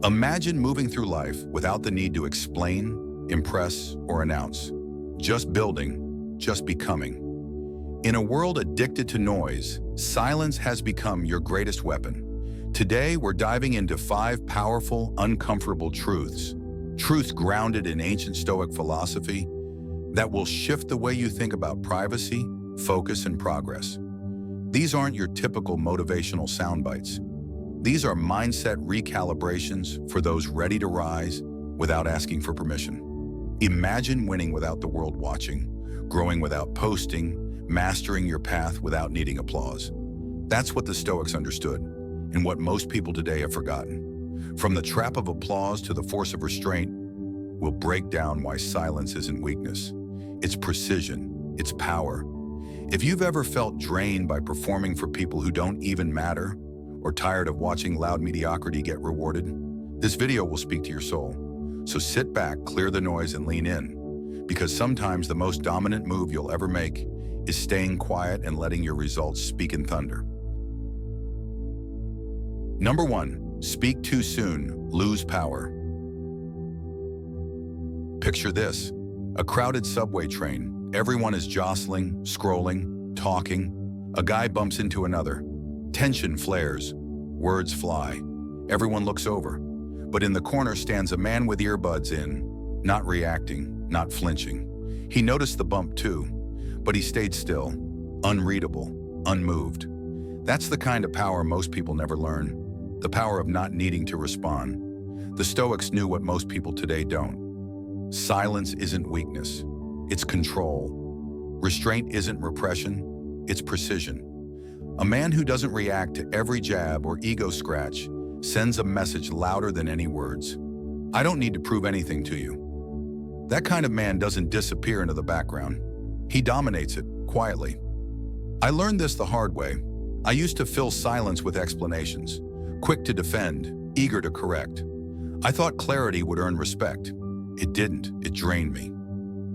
Imagine moving through life without the need to explain, impress, or announce. Just building, just becoming. In a world addicted to noise, silence has become your greatest weapon. Today, we're diving into 5 powerful, uncomfortable truths grounded in ancient Stoic philosophy that will shift the way you think about privacy, focus, and progress. These aren't your typical motivational sound bites. These are mindset recalibrations for those ready to rise without asking for permission. Imagine winning without the world watching, growing without posting, mastering your path without needing applause. That's what the Stoics understood, and what most people today have forgotten. From the trap of applause to the force of restraint, we'll break down why silence isn't weakness. It's precision, it's power. If you've ever felt drained by performing for people who don't even matter, or tired of watching loud mediocrity get rewarded, this video will speak to your soul. So sit back, clear the noise, and lean in. Because sometimes the most dominant move you'll ever make is staying quiet and letting your results speak in thunder. Number 1, speak too soon, lose power. Picture this: a crowded subway train. Everyone is jostling, scrolling, talking. A guy bumps into another. Tension flares. Words fly. Everyone looks over. But in the corner stands a man with earbuds in, not reacting, not flinching. He noticed the bump too, but he stayed still, unreadable, unmoved. That's the kind of power most people never learn. The power of not needing to respond. The Stoics knew what most people today don't. Silence isn't weakness, it's control. Restraint isn't repression, it's precision. A man who doesn't react to every jab or ego scratch sends a message louder than any words. I don't need to prove anything to you. That kind of man doesn't disappear into the background. He dominates it, quietly. I learned this the hard way. I used to fill silence with explanations, quick to defend, eager to correct. I thought clarity would earn respect. It didn't. It drained me.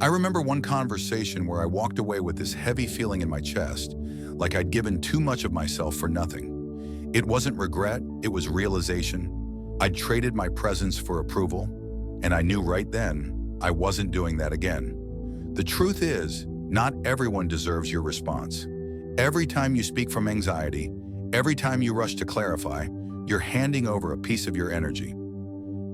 I remember one conversation where I walked away with this heavy feeling in my chest, like I'd given too much of myself for nothing. It wasn't regret, it was realization. I'd traded my presence for approval, and I knew right then I wasn't doing that again. The truth is, not everyone deserves your response. Every time you speak from anxiety, every time you rush to clarify, you're handing over a piece of your energy.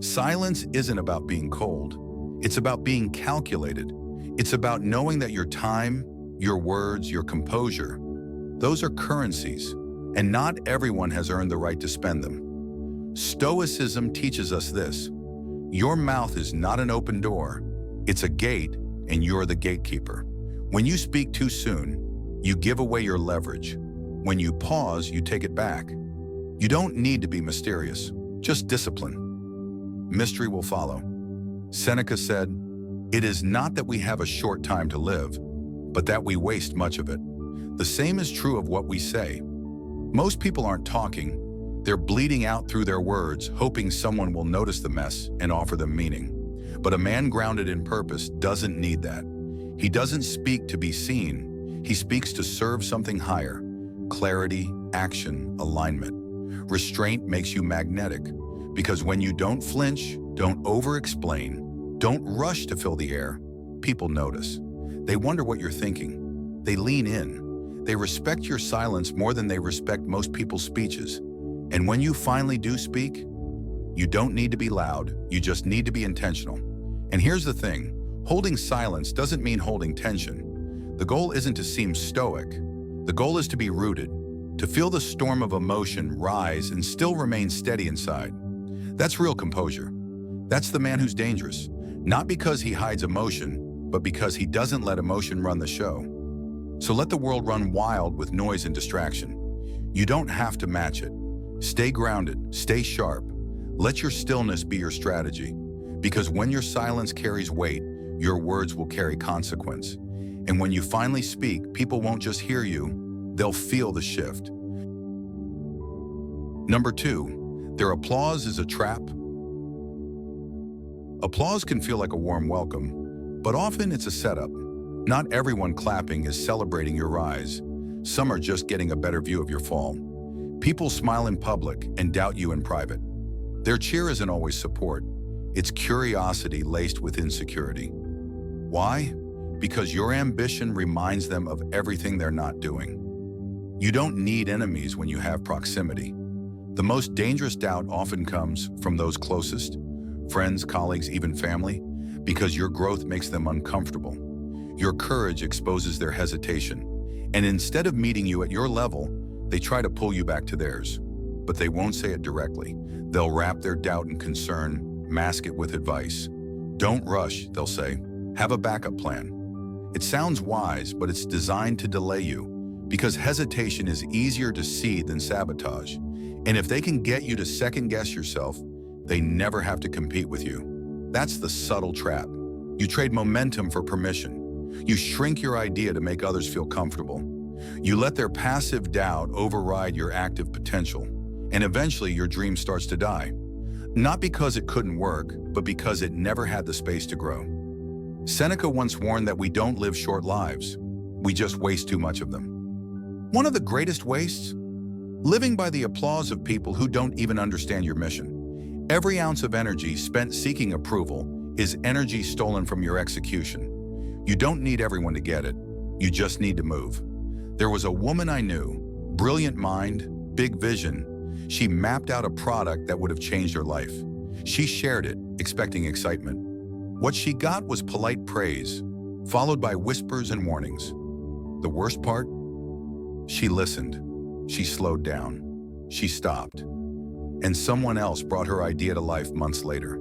Silence isn't about being cold. It's about being calculated. It's about knowing that your time, your words, your composure, those are currencies, and not everyone has earned the right to spend them. Stoicism teaches us this: your mouth is not an open door, it's a gate, and you're the gatekeeper. When you speak too soon, you give away your leverage. When you pause, you take it back. You don't need to be mysterious, just discipline. Mystery will follow. Seneca said, "It is not that we have a short time to live, but that we waste much of it." The same is true of what we say. Most people aren't talking, they're bleeding out through their words, hoping someone will notice the mess and offer them meaning. But a man grounded in purpose doesn't need that. He doesn't speak to be seen, he speaks to serve something higher: clarity, action, alignment. Restraint makes you magnetic, because when you don't flinch, don't over-explain, don't rush to fill the air, people notice. They wonder what you're thinking. They lean in. They respect your silence more than they respect most people's speeches. And when you finally do speak, you don't need to be loud, you just need to be intentional. And here's the thing, holding silence doesn't mean holding tension. The goal isn't to seem stoic. The goal is to be rooted, to feel the storm of emotion rise and still remain steady inside. That's real composure. That's the man who's dangerous, not because he hides emotion, but because he doesn't let emotion run the show. So let the world run wild with noise and distraction. You don't have to match it. Stay grounded, stay sharp. Let your stillness be your strategy. Because when your silence carries weight, your words will carry consequence. And when you finally speak, people won't just hear you, they'll feel the shift. Number 2, their applause is a trap. Applause can feel like a warm welcome, but often it's a setup. Not everyone clapping is celebrating your rise. Some are just getting a better view of your fall. People smile in public and doubt you in private. Their cheer isn't always support. It's curiosity laced with insecurity. Why? Because your ambition reminds them of everything they're not doing. You don't need enemies when you have proximity. The most dangerous doubt often comes from those closest, friends, colleagues, even family, because your growth makes them uncomfortable. Your courage exposes their hesitation, and instead of meeting you at your level, they try to pull you back to theirs. But they won't say it directly. They'll wrap their doubt and concern, mask it with advice. Don't rush, they'll say. Have a backup plan. It sounds wise, but it's designed to delay you, because hesitation is easier to see than sabotage. And if they can get you to second-guess yourself, they never have to compete with you. That's the subtle trap. You trade momentum for permission. You shrink your idea to make others feel comfortable. You let their passive doubt override your active potential, and eventually your dream starts to die. Not because it couldn't work, but because it never had the space to grow. Seneca once warned that we don't live short lives, we just waste too much of them. One of the greatest wastes? Living by the applause of people who don't even understand your mission. Every ounce of energy spent seeking approval is energy stolen from your execution. You don't need everyone to get it, you just need to move. There was a woman I knew, brilliant mind, big vision. She mapped out a product that would have changed her life. She shared it, expecting excitement. What she got was polite praise, followed by whispers and warnings. The worst part? She listened. She slowed down. She stopped. And someone else brought her idea to life months later.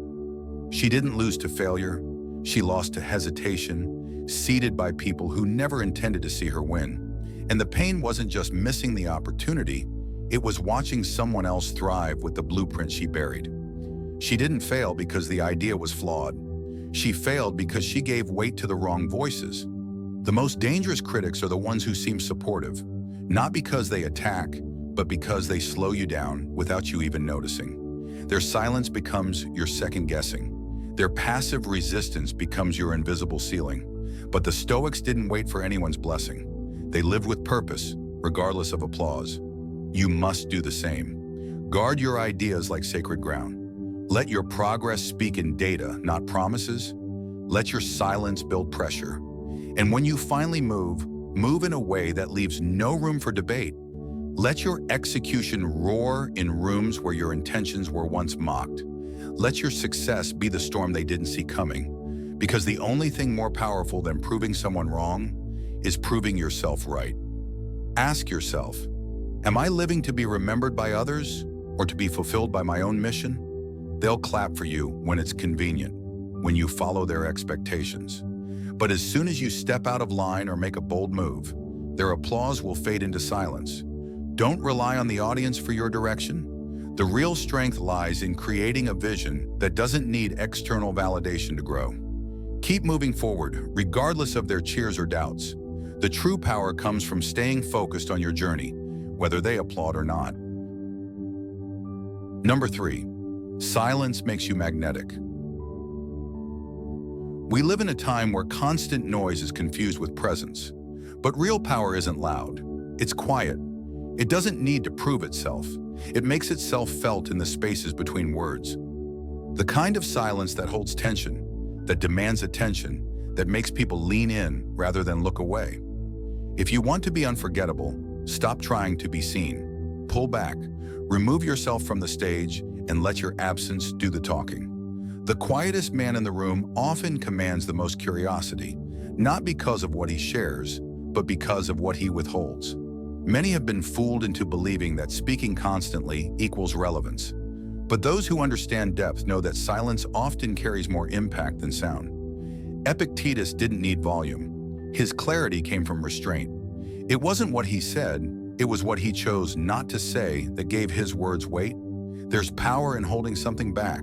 She didn't lose to failure. She lost to hesitation, seeded by people who never intended to see her win. And the pain wasn't just missing the opportunity, it was watching someone else thrive with the blueprint she buried. She didn't fail because the idea was flawed. She failed because she gave weight to the wrong voices. The most dangerous critics are the ones who seem supportive, not because they attack, but because they slow you down without you even noticing. Their silence becomes your second guessing. Their passive resistance becomes your invisible ceiling. But the Stoics didn't wait for anyone's blessing. They lived with purpose, regardless of applause. You must do the same. Guard your ideas like sacred ground. Let your progress speak in data, not promises. Let your silence build pressure. And when you finally move in a way that leaves no room for debate. Let your execution roar in rooms where your intentions were once mocked. Let your success be the storm they didn't see coming. Because the only thing more powerful than proving someone wrong is proving yourself right. Ask yourself, am I living to be remembered by others or to be fulfilled by my own mission? They'll clap for you when it's convenient, when you follow their expectations. But as soon as you step out of line or make a bold move, their applause will fade into silence. Don't rely on the audience for your direction. The real strength lies in creating a vision that doesn't need external validation to grow. Keep moving forward, regardless of their cheers or doubts. The true power comes from staying focused on your journey, whether they applaud or not. Number 3, silence makes you magnetic. We live in a time where constant noise is confused with presence. But real power isn't loud. It's quiet. It doesn't need to prove itself. It makes itself felt in the spaces between words. The kind of silence that holds tension, that demands attention, that makes people lean in rather than look away. If you want to be unforgettable, stop trying to be seen. Pull back, remove yourself from the stage, and let your absence do the talking. The quietest man in the room often commands the most curiosity, not because of what he shares, but because of what he withholds. Many have been fooled into believing that speaking constantly equals relevance. But those who understand depth know that silence often carries more impact than sound. Epictetus didn't need volume. His clarity came from restraint. It wasn't what he said, it was what he chose not to say that gave his words weight. There's power in holding something back.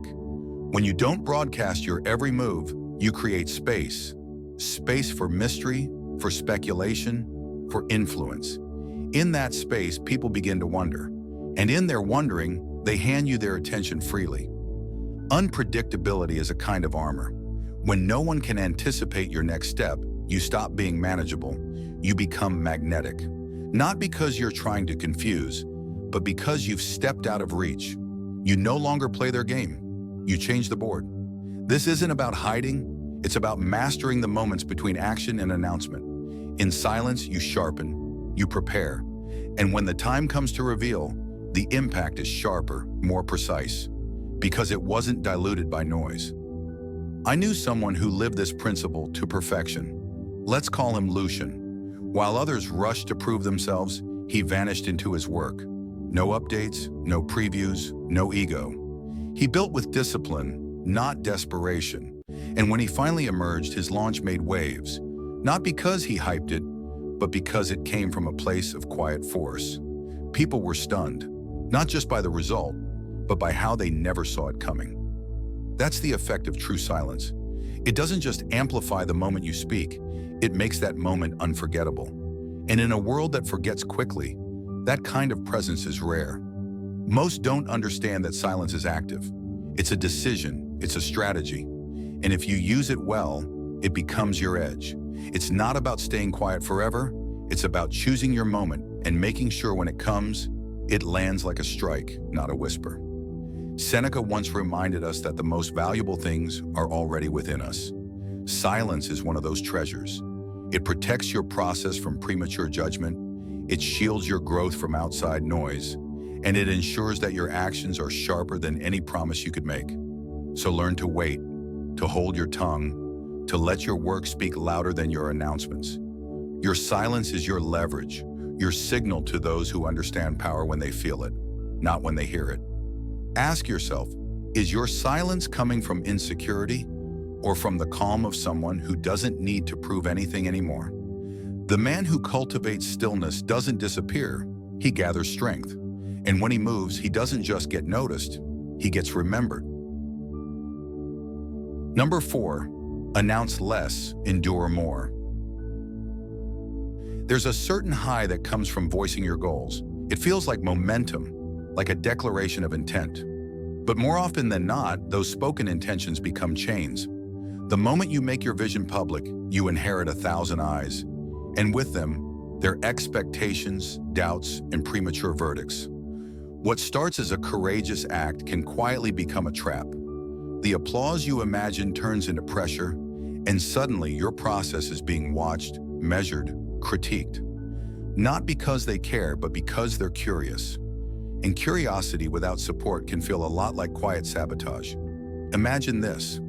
When you don't broadcast your every move, you create space. Space for mystery, for speculation, for influence. In that space, people begin to wonder. And in their wondering, they hand you their attention freely. Unpredictability is a kind of armor. When no one can anticipate your next step, you stop being manageable. You become magnetic. Not because you're trying to confuse, but because you've stepped out of reach. You no longer play their game. You change the board. This isn't about hiding. It's about mastering the moments between action and announcement. In silence, you sharpen, you prepare, and when the time comes to reveal, the impact is sharper, more precise, because it wasn't diluted by noise. I knew someone who lived this principle to perfection. Let's call him Lucian. While others rushed to prove themselves, he vanished into his work. No updates, no previews, no ego. He built with discipline, not desperation. And when he finally emerged, his launch made waves, not because he hyped it, but because it came from a place of quiet force. People were stunned, not just by the result, but by how they never saw it coming. That's the effect of true silence. It doesn't just amplify the moment you speak, it makes that moment unforgettable. And in a world that forgets quickly, that kind of presence is rare. Most don't understand that silence is active. It's a decision, it's a strategy. And if you use it well, it becomes your edge. It's not about staying quiet forever, it's about choosing your moment and making sure when it comes, it lands like a strike, not a whisper. Seneca once reminded us that the most valuable things are already within us. Silence is one of those treasures. It protects your process from premature judgment, it shields your growth from outside noise, and it ensures that your actions are sharper than any promise you could make. So learn to wait, to hold your tongue, to let your work speak louder than your announcements. Your silence is your leverage, your signal to those who understand power when they feel it, not when they hear it. Ask yourself, is your silence coming from insecurity or from the calm of someone who doesn't need to prove anything anymore? The man who cultivates stillness doesn't disappear, he gathers strength. And when he moves, he doesn't just get noticed, he gets remembered. Number 4, announce less, endure more. There's a certain high that comes from voicing your goals. It feels like momentum, like a declaration of intent. But more often than not, those spoken intentions become chains. The moment you make your vision public, you inherit 1,000 eyes, and with them, their expectations, doubts, and premature verdicts. What starts as a courageous act can quietly become a trap. The applause you imagine turns into pressure, and suddenly your process is being watched, measured, critiqued. Not because they care, but because they're curious. And curiosity without support can feel a lot like quiet sabotage. Imagine this.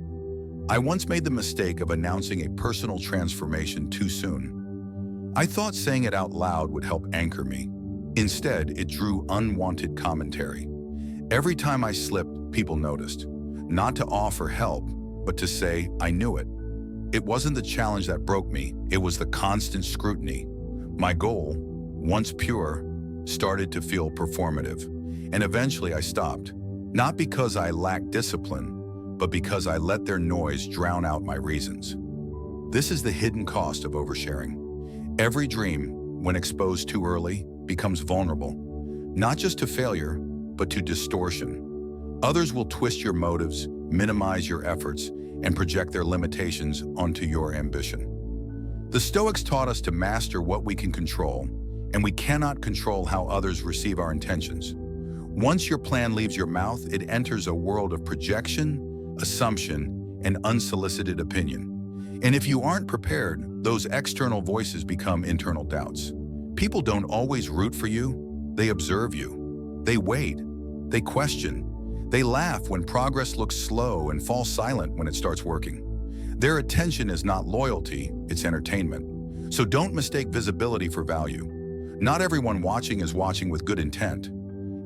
I once made the mistake of announcing a personal transformation too soon. I thought saying it out loud would help anchor me. Instead, it drew unwanted commentary. Every time I slipped, people noticed. Not to offer help, but to say, I knew it. It wasn't the challenge that broke me, it was the constant scrutiny. My goal, once pure, started to feel performative. And eventually I stopped. Not because I lacked discipline, but because I let their noise drown out my reasons. This is the hidden cost of oversharing. Every dream, when exposed too early, becomes vulnerable, not just to failure, but to distortion. Others will twist your motives, minimize your efforts, and project their limitations onto your ambition. The Stoics taught us to master what we can control, and we cannot control how others receive our intentions. Once your plan leaves your mouth, it enters a world of projection, assumption, and unsolicited opinion. And if you aren't prepared, those external voices become internal doubts. People don't always root for you, they observe you. They wait, they question, they laugh when progress looks slow and fall silent when it starts working. Their attention is not loyalty, it's entertainment. So don't mistake visibility for value. Not everyone watching is watching with good intent.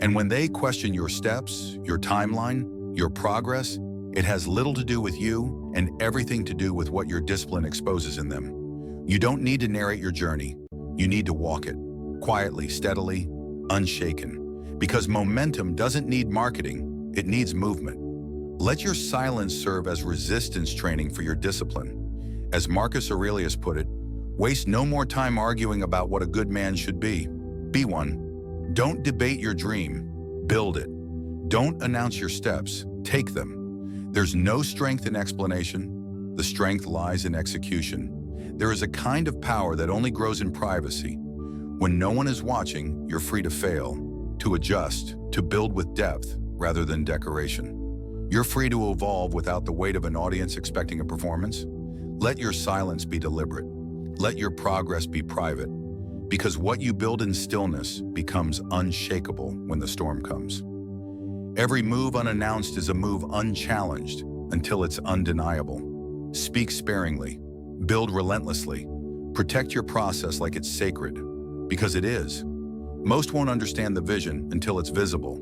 And when they question your steps, your timeline, your progress, it has little to do with you and everything to do with what your discipline exposes in them. You don't need to narrate your journey. You need to walk it, quietly, steadily, unshaken. Because momentum doesn't need marketing, it needs movement. Let your silence serve as resistance training for your discipline. As Marcus Aurelius put it, waste no more time arguing about what a good man should be. Be one. Don't debate your dream, build it. Don't announce your steps, take them. There's no strength in explanation. The strength lies in execution. There is a kind of power that only grows in privacy. When no one is watching, you're free to fail, to adjust, to build with depth. rather than decoration. You're free to evolve without the weight of an audience expecting a performance. Let your silence be deliberate. Let your progress be private, because what you build in stillness becomes unshakable when the storm comes. Every move unannounced is a move unchallenged until it's undeniable. Speak sparingly, build relentlessly, protect your process like it's sacred, because it is. Most won't understand the vision until it's visible,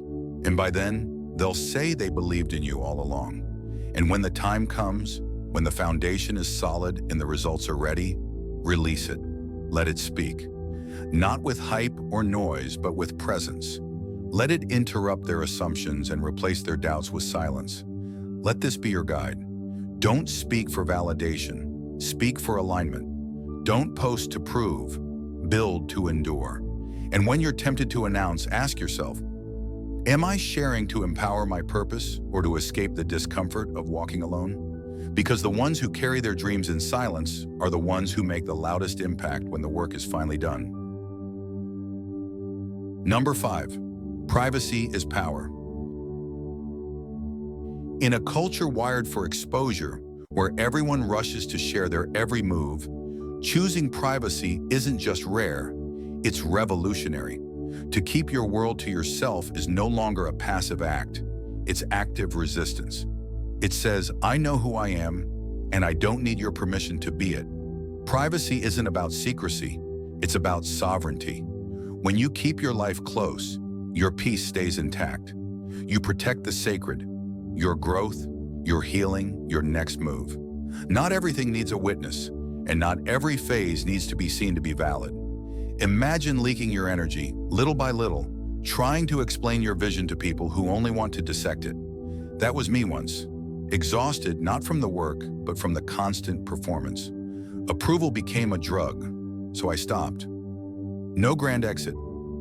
and by then, they'll say they believed in you all along. And when the time comes, when the foundation is solid and the results are ready, release it. Let it speak. Not with hype or noise, but with presence. Let it interrupt their assumptions and replace their doubts with silence. Let this be your guide. Don't speak for validation. Speak for alignment. Don't post to prove. Build to endure. And when you're tempted to announce, ask yourself, am I sharing to empower my purpose or to escape the discomfort of walking alone? Because the ones who carry their dreams in silence are the ones who make the loudest impact when the work is finally done. Number 5, privacy is power. In a culture wired for exposure, where everyone rushes to share their every move, choosing privacy isn't just rare, it's revolutionary. To keep your world to yourself is no longer a passive act, it's active resistance. It says, I know who I am, and I don't need your permission to be it. Privacy isn't about secrecy, it's about sovereignty. When you keep your life close, your peace stays intact. You protect the sacred, your growth, your healing, your next move. Not everything needs a witness, and not every phase needs to be seen to be valid. Imagine leaking your energy, little by little, trying to explain your vision to people who only want to dissect it. That was me once. Exhausted not from the work, but from the constant performance. Approval became a drug, so I stopped. No grand exit,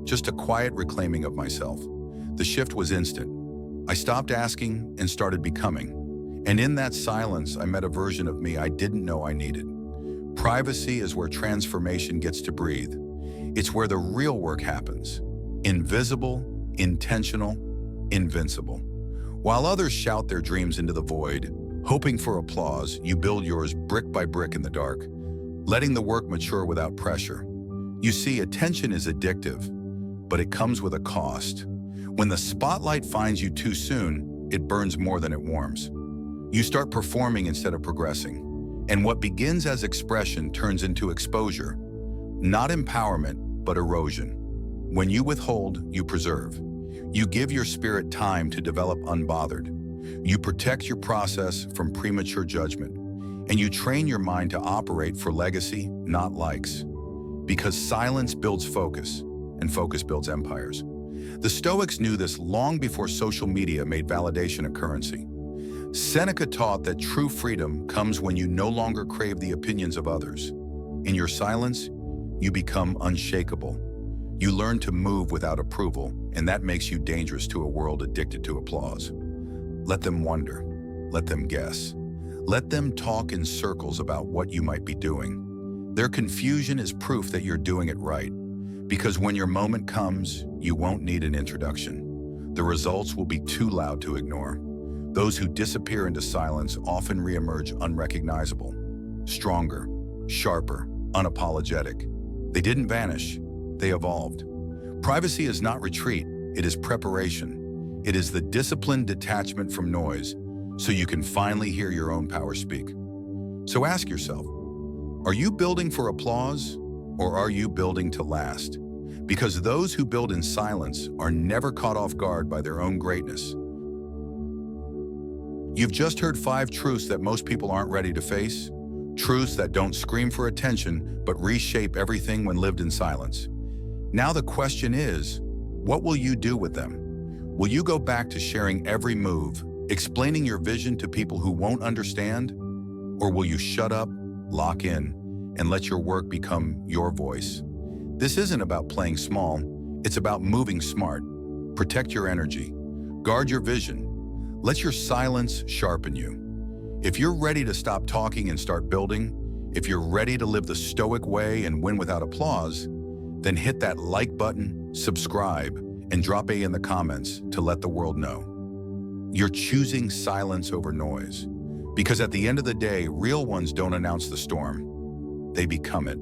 just a quiet reclaiming of myself. The shift was instant. I stopped asking and started becoming. And in that silence, I met a version of me I didn't know I needed. Privacy is where transformation gets to breathe. It's where the real work happens. Invisible, intentional, invincible. While others shout their dreams into the void, hoping for applause, you build yours brick by brick in the dark, letting the work mature without pressure. You see, attention is addictive, but it comes with a cost. When the spotlight finds you too soon, it burns more than it warms. You start performing instead of progressing, and what begins as expression turns into exposure. Not empowerment, but erosion. When you withhold, you preserve. You give your spirit time to develop unbothered. You protect your process from premature judgment. And you train your mind to operate for legacy, not likes. Because silence builds focus, and focus builds empires. The Stoics knew this long before social media made validation a currency. Seneca taught that true freedom comes when you no longer crave the opinions of others. In your silence, you become unshakable. You learn to move without approval, and that makes you dangerous to a world addicted to applause. Let them wonder. Let them guess. Let them talk in circles about what you might be doing. Their confusion is proof that you're doing it right, because when your moment comes, you won't need an introduction. The results will be too loud to ignore. Those who disappear into silence often reemerge unrecognizable, stronger, sharper, unapologetic. They didn't vanish, they evolved. Privacy is not retreat, it is preparation. It is the disciplined detachment from noise, so you can finally hear your own power speak. So ask yourself, are you building for applause, or are you building to last? Because those who build in silence are never caught off guard by their own greatness. You've just heard 5 truths that most people aren't ready to face. Truths that don't scream for attention, but reshape everything when lived in silence. Now the question is, what will you do with them? Will you go back to sharing every move, explaining your vision to people who won't understand? Or will you shut up, lock in, and let your work become your voice? This isn't about playing small, it's about moving smart. Protect your energy, guard your vision, let your silence sharpen you. If you're ready to stop talking and start building, if you're ready to live the Stoic way and win without applause, then hit that like button, subscribe, and drop A in the comments to let the world know. You're choosing silence over noise. Because at the end of the day, real ones don't announce the storm. They become it.